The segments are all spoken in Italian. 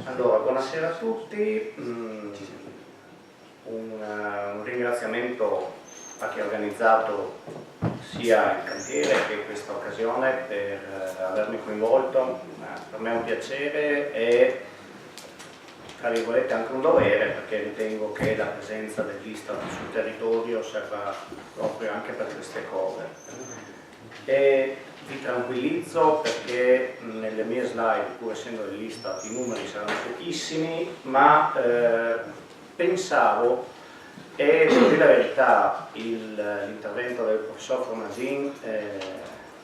Allora, buonasera a tutti. Un ringraziamento a chi ha organizzato sia il cantiere che questa occasione per avermi coinvolto. Per me è un piacere e, tra virgolette, anche un dovere, perché ritengo che la presenza dell'Istat sul territorio serva proprio anche per queste cose. E vi tranquillizzo perché nelle mie slide, pur essendo dell'Istat, i numeri saranno pochissimi, ma pensavo, e per dire la verità, l'intervento del professor Fornasin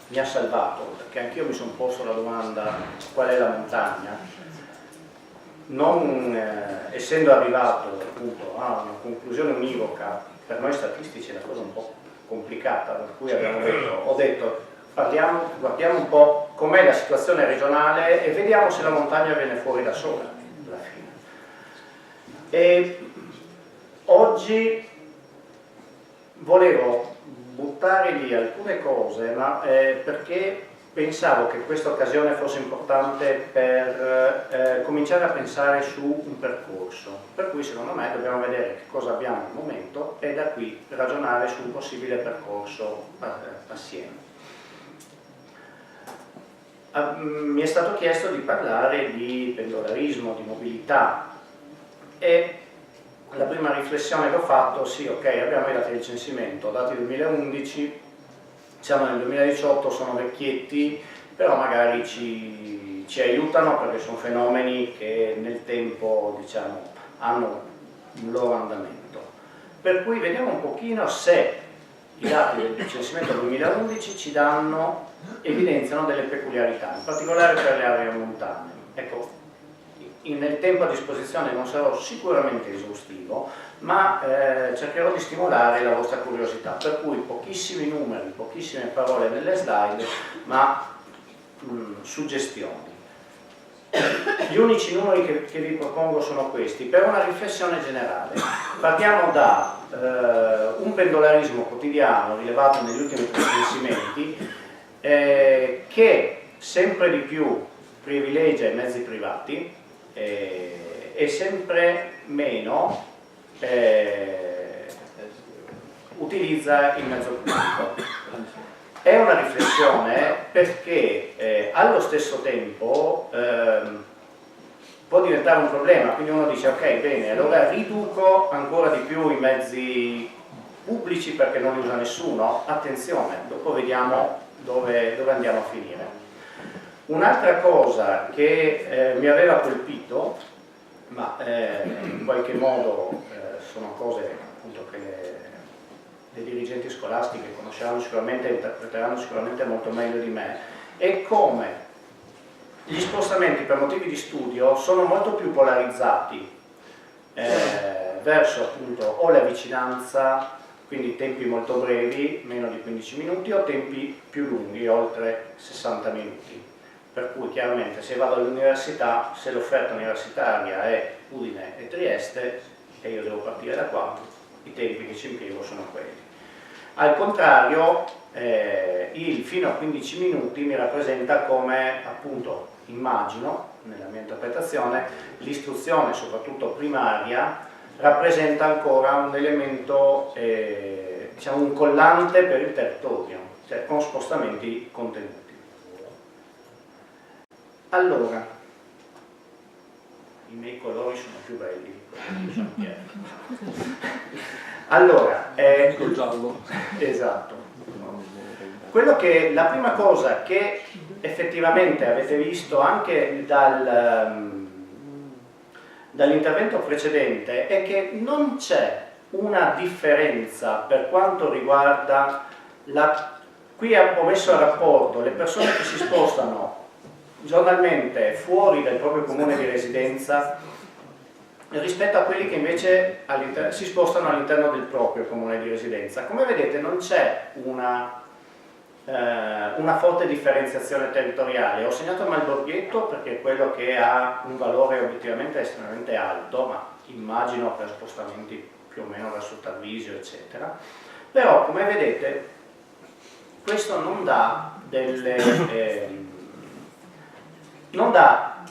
mi ha salvato, perché anch'io mi sono posto la domanda qual è la montagna, non essendo arrivato appunto a una conclusione univoca. Per noi statistici è una cosa un po' complicata, per cui ho detto guardiamo un po' com'è la situazione regionale e vediamo se la montagna viene fuori da sola alla fine. E oggi volevo buttare lì alcune cose, ma perché pensavo che questa occasione fosse importante per cominciare a pensare su un percorso, per cui secondo me dobbiamo vedere che cosa abbiamo al momento e da qui ragionare su un possibile percorso assieme. Mi è stato chiesto di parlare di pendolarismo, di mobilità, e la prima riflessione che ho fatto, sì, ok, abbiamo i dati del censimento, dati del 2011, siamo nel 2018, sono vecchietti, però magari ci aiutano perché sono fenomeni che nel tempo, diciamo, hanno un loro andamento. Per cui vediamo un pochino se i dati del censimento 2011 ci evidenziano delle peculiarità, in particolare per le aree montane. Ecco, nel tempo a disposizione non sarò sicuramente esaustivo, ma cercherò di stimolare la vostra curiosità, per cui pochissimi numeri, pochissime parole nelle slide, ma suggestioni. Gli unici numeri che vi propongo sono questi, per una riflessione generale. Partiamo da un pendolarismo quotidiano rilevato negli ultimi 3 censimenti che sempre di più privilegia i mezzi privati e sempre meno utilizza il mezzo pubblico. È una riflessione perché allo stesso tempo può diventare un problema, quindi uno dice ok, bene, allora riduco ancora di più i mezzi pubblici perché non li usa nessuno. Attenzione, dopo vediamo dove andiamo a finire. Un'altra cosa che mi aveva colpito, ma in qualche modo sono cose appunto che le dirigenti scolastiche conosceranno sicuramente e interpreteranno sicuramente molto meglio di me, è come gli spostamenti per motivi di studio sono molto più polarizzati verso appunto o la vicinanza, quindi tempi molto brevi, meno di 15 minuti, o tempi più lunghi, oltre 60 minuti. Per cui chiaramente se vado all'università, se l'offerta universitaria è Udine e Trieste e io devo partire da qua, i tempi che ci impiego sono quelli. Al contrario, il fino a 15 minuti mi rappresenta come, appunto, immagino, nella mia interpretazione, l'istruzione, soprattutto primaria, rappresenta ancora un elemento, diciamo un collante per il territorio, cioè con spostamenti contenuti. Allora, i miei colori sono più belli di quelli di Giampiero. Allora, il giallo. Esatto. La prima cosa che effettivamente avete visto anche dall'intervento precedente è che non c'è una differenza per quanto riguarda qui ho messo a rapporto le persone che si spostano giornalmente fuori del proprio comune di residenza rispetto a quelli che invece si spostano all'interno del proprio comune di residenza. Come vedete non c'è una forte differenziazione territoriale. Ho segnato il Malborghetto perché è quello che ha un valore obiettivamente estremamente alto, ma immagino per spostamenti più o meno verso Tarvisio eccetera. Però come vedete questo non dà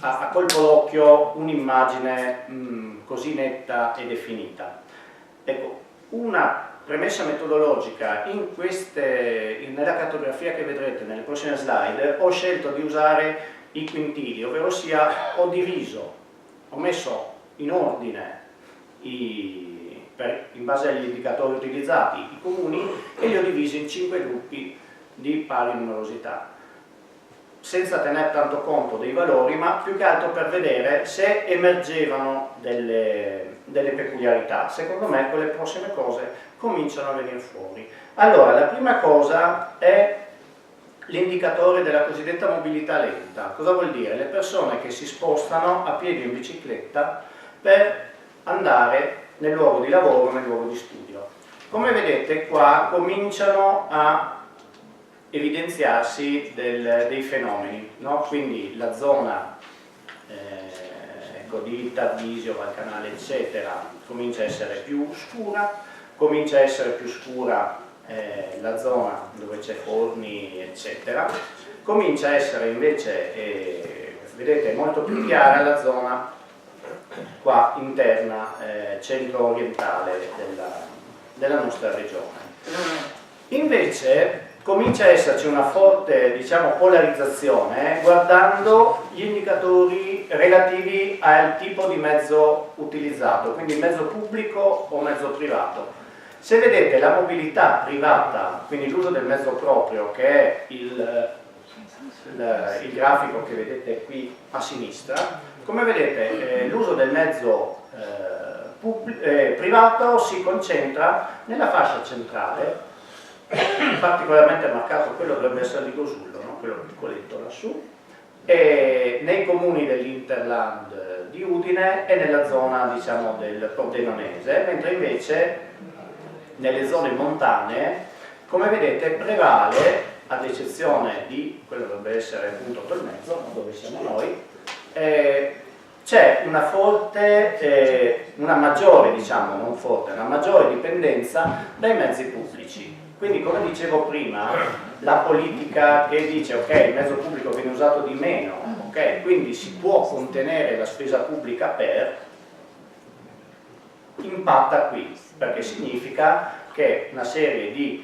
a colpo d'occhio un'immagine così netta e definita. Ecco, una premessa metodologica nella cartografia che vedrete nelle prossime slide ho scelto di usare i quintili, ovvero sia ho messo in ordine in base agli indicatori utilizzati i comuni e li ho divisi in 5 gruppi di pari numerosità, senza tenere tanto conto dei valori, ma più che altro per vedere se emergevano delle peculiarità. Secondo me quelle prossime cose cominciano a venire fuori. Allora, la prima cosa è l'indicatore della cosiddetta mobilità lenta. Cosa vuol dire? Le persone che si spostano a piedi o in bicicletta per andare nel luogo di lavoro, nel luogo di studio. Come vedete qua cominciano a evidenziarsi dei fenomeni, no? Quindi la zona di Tarvisio, Valcanale eccetera comincia a essere più scura, comincia a essere più scura la zona dove c'è Forni eccetera, comincia a essere invece, vedete, molto più chiara la zona qua interna centro-orientale della nostra regione. Invece comincia a esserci una forte, diciamo, polarizzazione guardando gli indicatori relativi al tipo di mezzo utilizzato, quindi mezzo pubblico o mezzo privato. Se vedete la mobilità privata, quindi l'uso del mezzo proprio, che è il grafico che vedete qui a sinistra, come vedete l'uso del mezzo privato si concentra nella fascia centrale, particolarmente marcato, quello dovrebbe essere di Gosullo, no? Quello piccoletto lassù, e nei comuni dell'Interland di Udine e nella zona, diciamo, del Pordenonese, mentre invece nelle zone montane, come vedete, prevale, ad eccezione di quello dovrebbe essere appunto Tolmezzo, dove siamo noi, c'è una maggiore, diciamo, non forte, una maggiore dipendenza dai mezzi pubblici. Quindi, come dicevo prima, la politica che dice ok, il mezzo pubblico viene usato di meno, ok, quindi si può contenere la spesa pubblica impatta qui, perché significa che una serie di,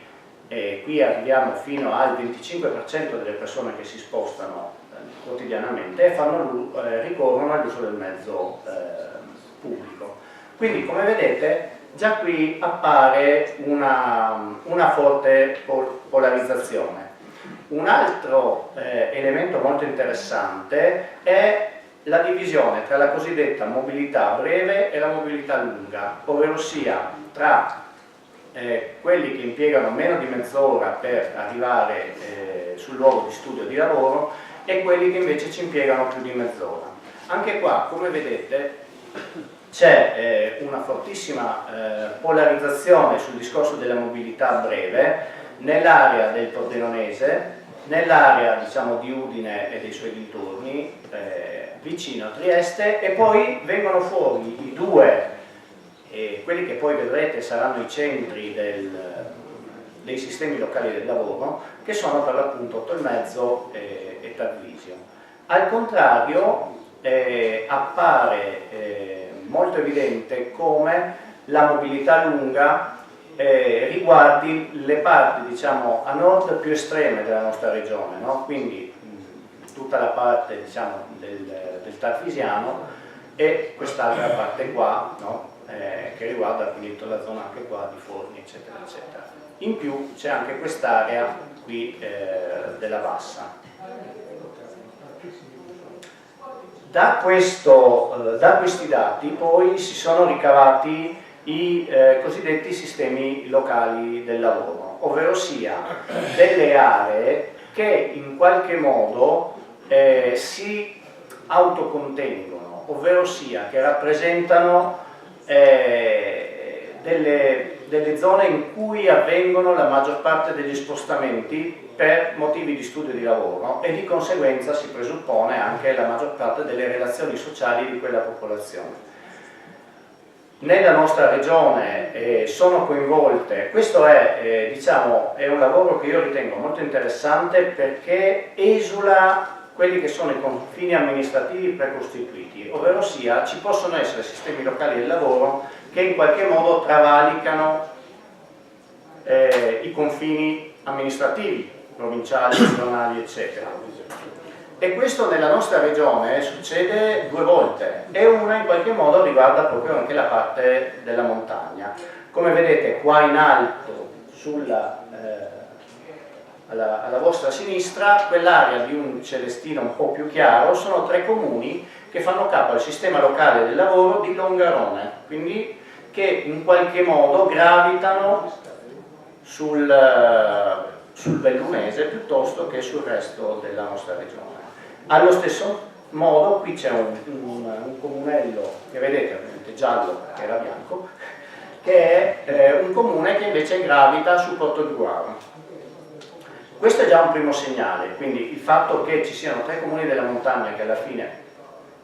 qui arriviamo fino al 25% delle persone che si spostano quotidianamente ricorrono all'uso del mezzo pubblico. Quindi, come vedete, già qui appare una forte polarizzazione. Un altro elemento molto interessante è la divisione tra la cosiddetta mobilità breve e la mobilità lunga, ovvero sia tra quelli che impiegano meno di mezz'ora per arrivare sul luogo di studio o di lavoro e quelli che invece ci impiegano più di mezz'ora. Anche qua, come vedete, c'è una fortissima polarizzazione sul discorso della mobilità breve nell'area del Pordenonese, nell'area, diciamo, di Udine e dei suoi dintorni, vicino a Trieste, e poi vengono fuori i due, quelli che poi vedrete saranno i centri dei sistemi locali del lavoro, che sono per l'appunto Tolmezzo e Tarvisio. Al contrario, appare molto evidente come la mobilità lunga riguardi le parti, diciamo, a nord più estreme della nostra regione, no? Quindi tutta la parte, diciamo, del Tarvisiano e quest'altra parte qua, no? Che riguarda quindi tutta la zona anche qua di Forni eccetera eccetera. In più c'è anche quest'area qui della Bassa. Da questi dati poi si sono ricavati i cosiddetti sistemi locali del lavoro, ovvero sia delle aree che in qualche modo si autocontengono, ovvero sia che rappresentano delle zone in cui avvengono la maggior parte degli spostamenti per motivi di studio e di lavoro, e di conseguenza si presuppone anche la maggior parte delle relazioni sociali di quella popolazione. Nella nostra regione sono coinvolte, questo è, diciamo, è un lavoro che io ritengo molto interessante perché esula quelli che sono i confini amministrativi precostituiti, ovvero sia ci possono essere sistemi locali del lavoro che in qualche modo travalicano i confini amministrativi, provinciali, regionali, eccetera. E questo nella nostra regione succede 2 volte, e una in qualche modo riguarda proprio anche la parte della montagna. Come vedete qua in alto alla vostra sinistra, quell'area di un celestino un po' più chiaro sono 3 comuni che fanno capo al sistema locale del lavoro di Longarone, quindi che in qualche modo gravitano sul bellunese piuttosto che sul resto della nostra regione. Allo stesso modo qui c'è un comunello che vedete ovviamente giallo perché era bianco, che è un comune che invece gravita su Portogruaro. Questo è già un primo segnale, quindi il fatto che ci siano 3 comuni della montagna che alla fine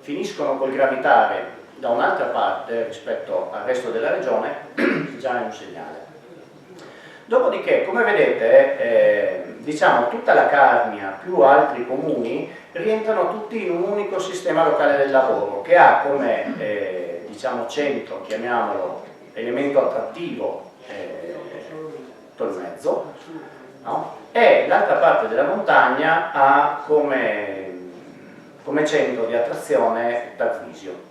finiscono col gravitare da un'altra parte rispetto al resto della regione già è un segnale. Dopodiché, come vedete, diciamo tutta la Carnia più altri comuni rientrano tutti in un unico sistema locale del lavoro che ha come diciamo centro, chiamiamolo elemento attrattivo, Tolmezzo, no? E l'altra parte della montagna ha come centro di attrazione Tarvisio.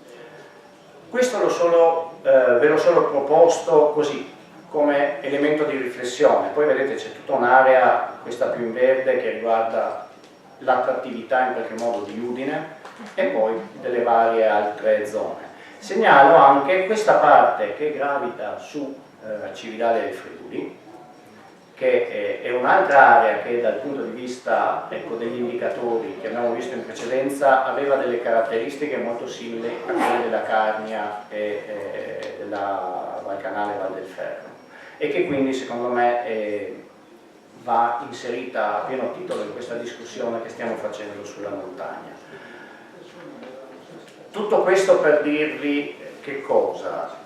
Questo ve l'ho solo proposto così, come elemento di riflessione. Poi vedete c'è tutta un'area, questa più in verde, che riguarda l'attrattività in qualche modo di Udine e poi delle varie altre zone. Segnalo anche questa parte che gravita su Cividale del Friuli, che è un'altra area che dal punto di vista degli indicatori che abbiamo visto in precedenza aveva delle caratteristiche molto simili a quelle della Carnia e della Valcanale Val del Ferro, e che quindi secondo me va inserita a pieno titolo in questa discussione che stiamo facendo sulla montagna. Tutto questo per dirvi che cosa?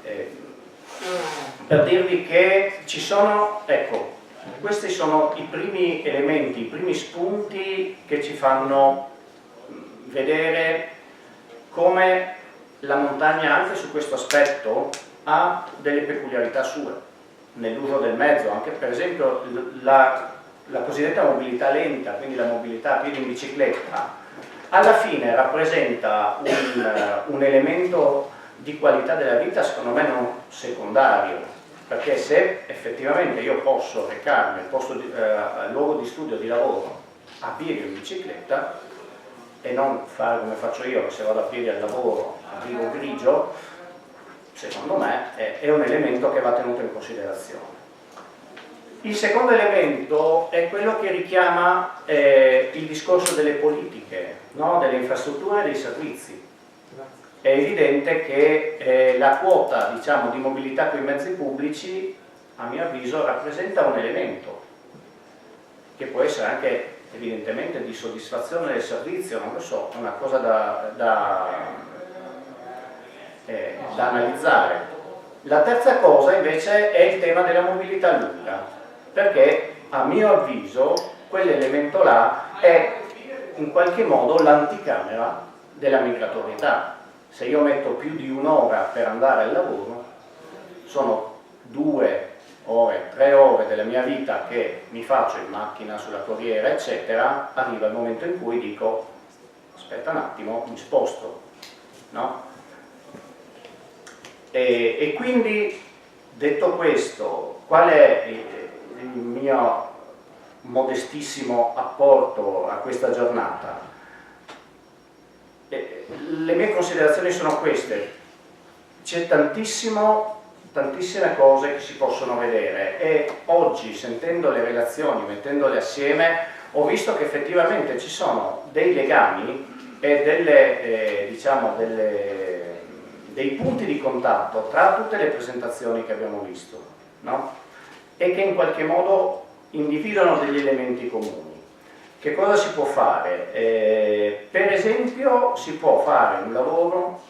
Per dirvi che ci sono, ecco, questi sono i primi elementi, i primi spunti che ci fanno vedere come la montagna anche su questo aspetto ha delle peculiarità sue nell'uso del mezzo, anche per esempio la cosiddetta mobilità lenta, quindi la mobilità a piedi in bicicletta, alla fine rappresenta un elemento di qualità della vita secondo me non secondario, perché se effettivamente io posso recarmi al luogo di studio, di lavoro a piedi o in bicicletta e non fare come faccio io, che se vado a piedi al lavoro arrivo grigio, secondo me è un elemento che va tenuto in considerazione. Il secondo elemento è quello che richiama il discorso delle politiche, no? Delle infrastrutture e dei servizi. È evidente che la quota, diciamo, di mobilità con i mezzi pubblici, a mio avviso, rappresenta un elemento che può essere anche evidentemente di soddisfazione del servizio, non lo so, è una cosa da analizzare. La terza cosa invece è il tema della mobilità lunga, perché a mio avviso quell'elemento là è in qualche modo l'anticamera della migratorietà. Se io metto più di un'ora per andare al lavoro, sono 2 ore, 3 ore della mia vita che mi faccio in macchina, sulla corriera, eccetera, arriva il momento in cui dico aspetta un attimo, mi sposto, no? E quindi, detto questo, qual è il mio modestissimo apporto a questa giornata? Le mie considerazioni sono queste: c'è tantissime cose che si possono vedere, e oggi, sentendo le relazioni, mettendole assieme, ho visto che effettivamente ci sono dei legami e dei punti di contatto tra tutte le presentazioni che abbiamo visto, no? E che in qualche modo individuano degli elementi comuni. Che cosa si può fare? Per esempio si può fare un lavoro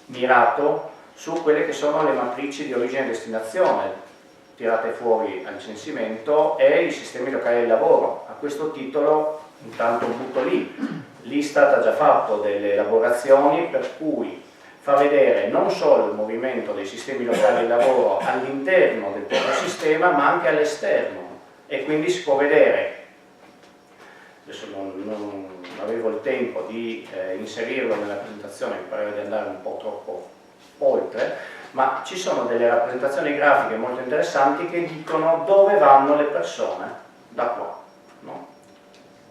mirato su quelle che sono le matrici di origine e destinazione tirate fuori al censimento e i sistemi locali del lavoro. A questo titolo intanto butto lì L'Istat ha già fatto delle elaborazioni per cui fa vedere non solo il movimento dei sistemi locali di lavoro all'interno del proprio sistema, ma anche all'esterno, e quindi si può vedere, adesso non avevo il tempo di inserirlo nella presentazione, mi pareva di andare un po' troppo oltre, ma ci sono delle rappresentazioni grafiche molto interessanti che dicono dove vanno le persone da qua, no?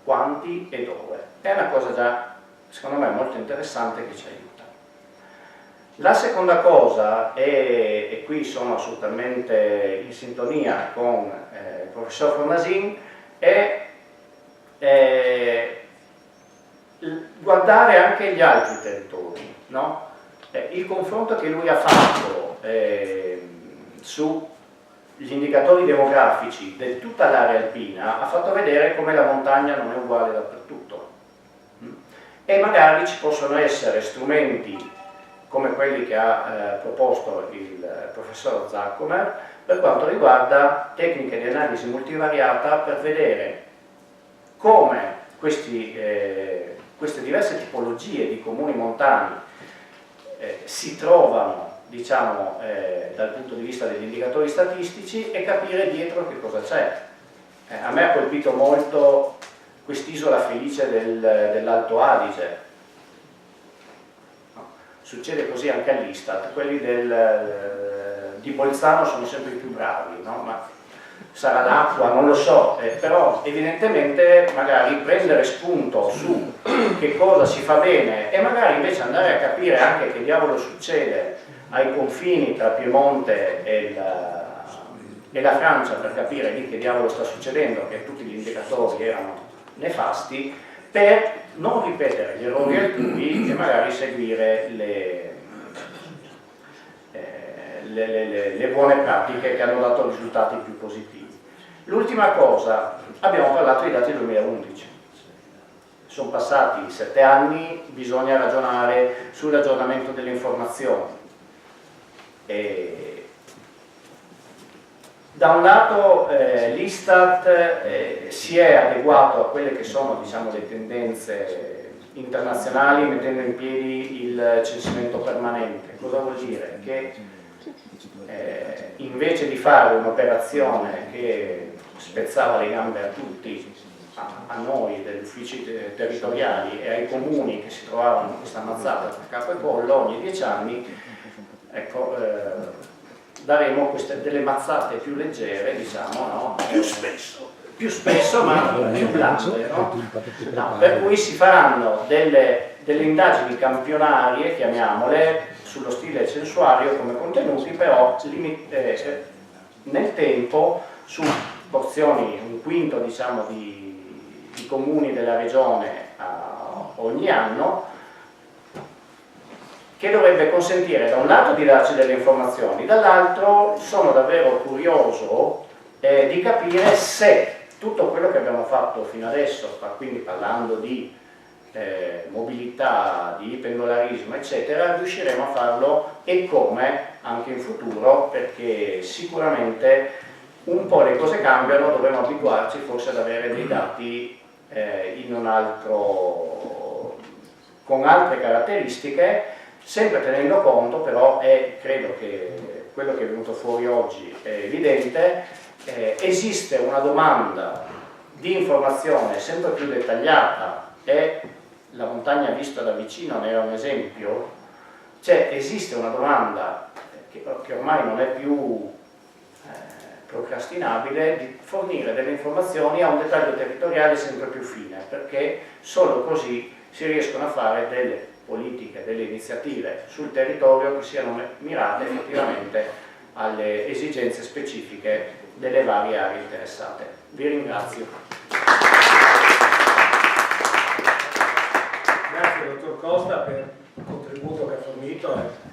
Quanti e dove. È una cosa già, secondo me, molto interessante che ci aiuta. La seconda cosa, e qui sono assolutamente in sintonia con il professor Fornasin, è guardare anche gli altri territori, no? Il confronto che lui ha fatto sugli indicatori demografici di tutta l'area alpina ha fatto vedere come la montagna non è uguale dappertutto, e magari ci possono essere strumenti come quelli che ha proposto il professor Zaccomer per quanto riguarda tecniche di analisi multivariata per vedere come queste diverse tipologie di comuni montani si trovano, diciamo, dal punto di vista degli indicatori statistici, e capire dietro che cosa c'è. A me ha colpito molto quest'isola felice dell'Alto Adige. Succede così anche all'Istat, quelli di Bolzano sono sempre i più bravi, no? Ma sarà l'acqua, non lo so, però evidentemente magari prendere spunto su che cosa si fa bene e magari invece andare a capire anche che diavolo succede ai confini tra Piemonte e la Francia, per capire lì che diavolo sta succedendo, che tutti gli indicatori erano nefasti, per non ripetere gli errori altrui e magari seguire le buone pratiche che hanno dato risultati più positivi. L'ultima cosa, abbiamo parlato dei dati 2011. Sono passati 7 anni, bisogna ragionare sull'aggiornamento delle informazioni. Da un lato l'Istat si è adeguato a quelle che sono, diciamo, le tendenze internazionali, mettendo in piedi il censimento permanente. Cosa vuol dire? Che invece di fare un'operazione che spezzava le gambe a tutti, a noi degli uffici territoriali e ai comuni che si trovavano in questa mazzata tra capo e collo ogni 10 anni, ecco, daremo delle mazzate più leggere, diciamo, no? Più spesso ma più blande, no? No, per cui si faranno delle indagini campionarie, chiamiamole, sullo stile censuario come contenuti, però nel tempo su porzioni, un quinto, diciamo, di comuni della regione ogni anno, che dovrebbe consentire da un lato di darci delle informazioni, dall'altro sono davvero curioso di capire se tutto quello che abbiamo fatto fino adesso, quindi parlando di mobilità, di pendolarismo, eccetera, riusciremo a farlo e come anche in futuro, perché sicuramente un po' le cose cambiano, dovremo abituarci forse ad avere dei dati con altre caratteristiche, sempre tenendo conto però, e credo che quello che è venuto fuori oggi è evidente, esiste una domanda di informazione sempre più dettagliata, e la montagna vista da vicino ne è un esempio. Cioè esiste una domanda che ormai non è più procrastinabile, di fornire delle informazioni a un dettaglio territoriale sempre più fine, perché solo così si riescono a fare delle politiche, delle iniziative sul territorio che siano mirate effettivamente alle esigenze specifiche delle varie aree interessate. Vi ringrazio. Grazie dottor Costa per il contributo che ha fornito.